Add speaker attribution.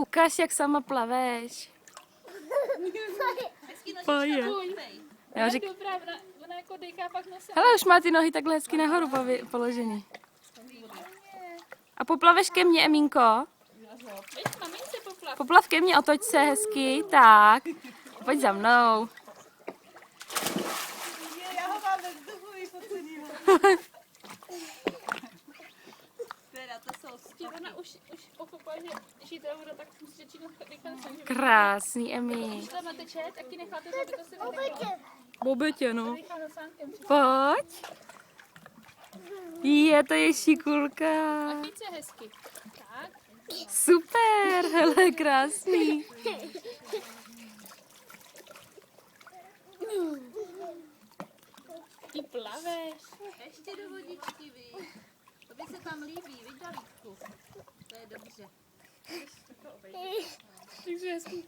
Speaker 1: Ukaž, jak sama plaveš. Poje. Já řík...
Speaker 2: Dobrá, ona jako dejká pak nosem.
Speaker 1: Hele, už má ty nohy takhle hezky nahoru položený. A poplaveš ke mně, Emínko?
Speaker 2: Veď, mamince poplav.
Speaker 1: Poplav ke mně, otoč se hezky. Tak. Pojď za mnou.
Speaker 3: Já ho mám ve vzduchu vyfocený. Teda, to jsou
Speaker 2: Ona už pochopila, že jí to bude, tak musí začít rychle sem.
Speaker 1: Krásný, Emí.
Speaker 2: Když tam teče, tak ti necháte, aby to se vyteklo.
Speaker 1: Bobetě, no.
Speaker 2: Rychle nosánkem.
Speaker 1: Pojď. Je to ješikulka.
Speaker 2: A chyť se hezky. Tak.
Speaker 1: Super, hele, krásný.
Speaker 2: Ty plaveš.
Speaker 3: ještě do vodičky, vy. To by se tam líbí, viď, Davidku? To je dobře.
Speaker 2: Takže hezký.